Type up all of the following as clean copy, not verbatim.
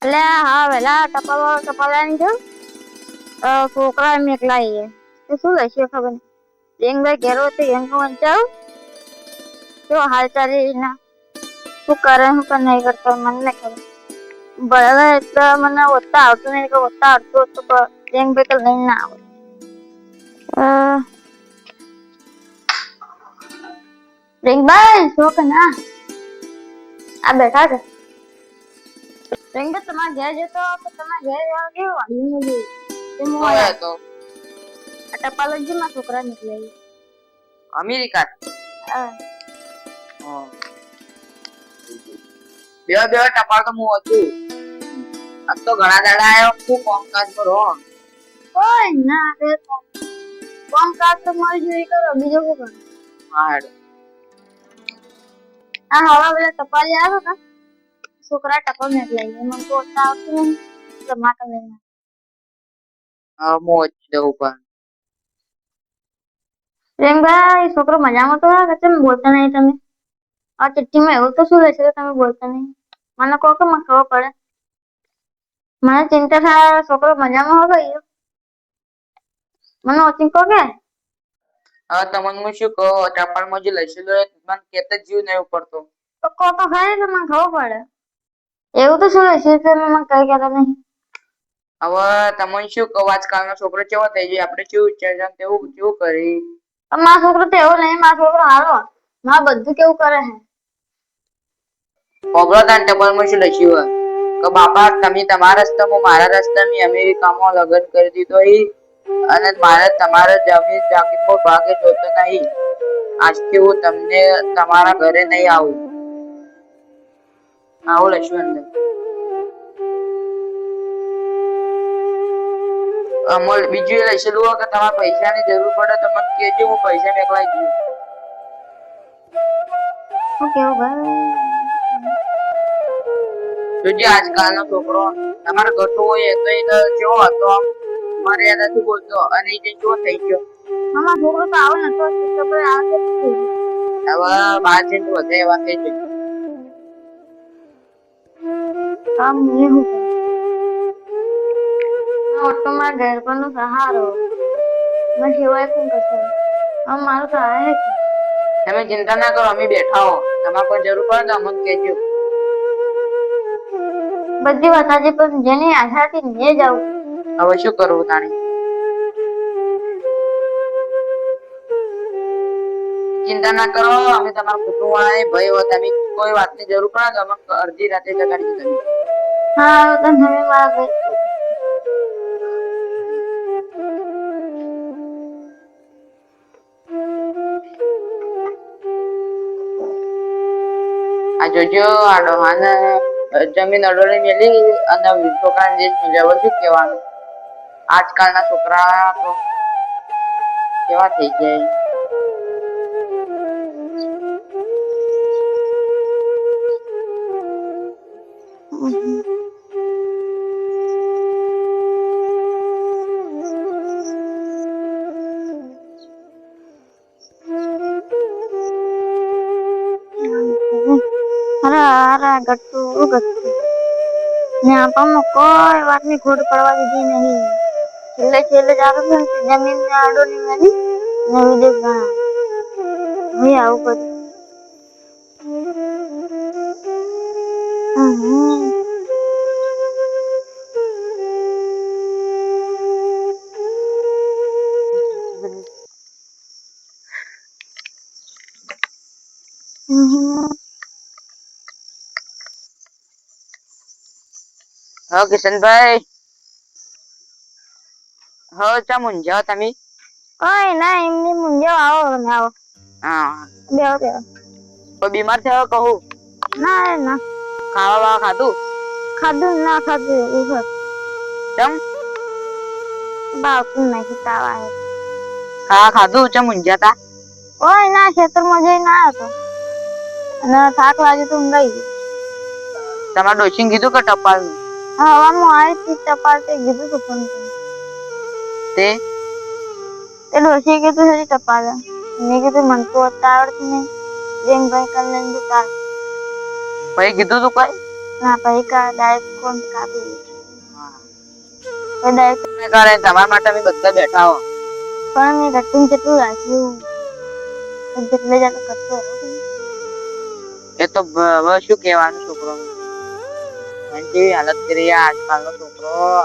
એટલે હા વેલા ટપાલ લઈને ગયો છોકરા એમ એકલા તો શું લઈશું ખબર નહીં ભાઈ ઘેરો હતો એનો વંચાવ તો હાલ ચાલી ના શું કરે શું કર નહીં કરતો મને નહીં ખબર બરાબર એટલે મને ઓછા આવતું નહીં ઓછા આવતું તો ભાઈ તો લઈને ના આવે રિંગભાઈ શું કે ના આ બેઠા છે રિંગ તમારા ઘેર જતો તમારા ઘેર કેવું વાગ્યું નથી તો આ ટપાલ જ મારા છોકરા નીકળ્યા અમેરિકા હા બે ટપાલ તો હું હતું આજ તો ઘણા દાડા આવ્યો ખૂબ કામકાજ કરો કોઈ ના કામકાજ તો મારી જોઈ કરો બીજો શું કરો હા આ હવા પેલા ટપાલી આવ્યો કા છોકરા ટપાલ નીકળ્યા મને તો ઓછા આવતું નહીં ટમાટર લઈને મોજ જવું પણ પ્રેમભાઈ છોકરો મજામાં તો કેમ બોલતા નહીં તમે આ ચિઠ્ઠીમાં એવું તો શું રહેશે તમે બોલતા નહીં મને કહો કે મને ખબર પડે મને ચિંતા થાય છોકરો મજામાં હો ગયો મને ઓછી કહો કે હવે તમને હું શું કહો ટપાલમાં જે લઈશું મને કેતે જીવ નહીં ઉપડતો તો કહો તો ખરી તો મને ખબર પડે એવું તો શું રહેશે તમે મને કઈ કહેતા નહીં હવે તમને શું કહો આજકાલનો છોકરો કેવો થઈ જાય આપણે કેવું વિચાર તેવું કેવું કરી મારો છોકરો તો એવો નહીં મારો છોકરો હારો મારે બધું કેવું કરે છે પગલો તાન ટપાલમાં શું લખ્યું કે બાપા તમે તમારા રસ્તામાં મારા રસ્તામાં અમેરિકામાં લગ્ન કરી દીધો અને મારે તમારા જમીન જાગીરમાં ભાગે જોતો નહીં આજથી હું તમને તમારા ઘરે નહીં આવું લખ્યું અંદર અમલ બીજું એ લખેલું કે તમારે પૈસાની જરૂર પડે તો મને કહેજો હું પૈસા મેકલાઈ દઉં ઓકે ભાઈ જોજે આજકાલનો છોકરો તમારે ઘટો હોય તો એ કેવો હતો મર્યાદાથી બોલતો અને એ કેવો થઈ ગયો મામા છોકરો તો આવો નતો છોકરો આવે હવે 5 મિનિટ વધે એવા થઈ જાય કામ નહીં હું ઓટોમાં ઘર પરનો સહારો મને સિવાય કોણ કરશે મારો સહાય છે તમે ચિંતા ના કરો અમે બેઠા હો તમારે કોઈ જરૂર પડે તો અમને કહેજો બધી વાત આજે પણ જેની આશાથી ને જાઉં હવે શું કરવું તાણી ચિંતા ના કરો અમે તમારા કુટુંબ વાળા ભાઈ હો તમે કોઈ વાતની જરૂર પડે તો અમે અડધી રાતે જગાડી દઈએ હા તો તમે મારા ભાઈ આ જોજો આ ડોહાને જમીન અડોળી મેલી અને છોકરાને દેશ મિલાવો શું કહેવાનું આજકાલના છોકરા તો કેવા થઈ જાય હરા ગટ્ટુ ને આપણને કોઈ વાતની ખોટ પડવા દીધી નહીં છેલ્લે જાતો છે જમીન ને આડોની મેલી ને વિદેશ ગણા હવે આવું બધું હા કિશનભાઈ હા ચા મુંજાવ તમે કોઈ ના એમની મુંજાવ આવો ને આવો હા બેહો કોઈ બીમાર થયો કહું ના ખાવા ખાધું ના ખાધું એવું ચમ બાપુ નાખી તાવા ખાધું ચમ મુંજાતા કોઈ ના ખેતરમાં જઈને આવ્યો તો અને થાક લાગ્યો તો ઊંઘાઈ ગયો તમારે ડોશીને કીધું કે ટપાલ હવામાં આવી હતી ટપાલ તે કીધું તો ફોન તે ડોશી કીધું છે ટપાલ મેં કીધું મને તો આવડતું નહીં જેમ ભાઈ કરી લઈને તાર ભાઈ કીધું તું કઈ ના પછી ડાયરેક્ટ ફોન કાપી હા ડાયરેક્ટ તમે કરે તમારા માટે અમે બધા બેઠા હો પણ મેં કટિંગ કેટલું રાખ્યું જેટલે જાતો કરતો એ તો હવે શું કહેવાનું છોકરોનું કેવી હાલત કરી આજકાલનો છોકરો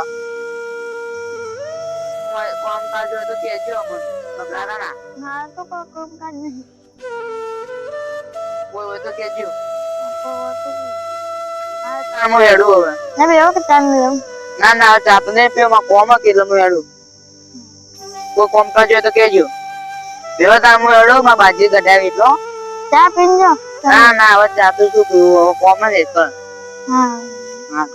કામકાજ હોય તો કેજો અમને બગાડા ના હા તો કોઈ કામ કાજ નહીં કોઈ હોય તો કેજો હા હું હેડું હવે ના બે કે ચાલ લઉં ના ના ચા તો નહીં પીવો માં કોમ કે હું હેડું કોઈ કામકાજ હોય તો કેજો બેવો તાર હું હેડું માં બાજી કઢાવી એટલો ચા પીજો ના ના હવે ચા તો શું પીવું હવે કોમ જ એક હા હા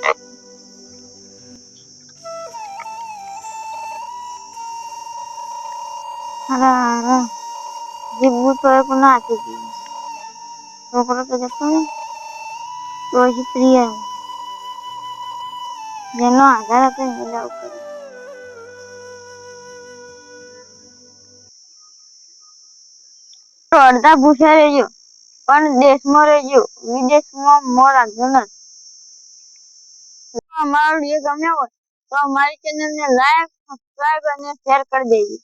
અરે જીવવું તો એક ના હતી છોકરો તો જતો ને તો હજી પ્રિય જેનો આધાર હતો એને જવું પડ્યું અડધા ભૂખ્યા રહેજો પણ દેશમાં રહેજો વિદેશમાં મોં રાખજો નથી અમારો વિડીયો ગમ્યો હોય તો અમારી ચેનલને લાઈક સબસ્ક્રાઇબ અને શેર કરી દેજો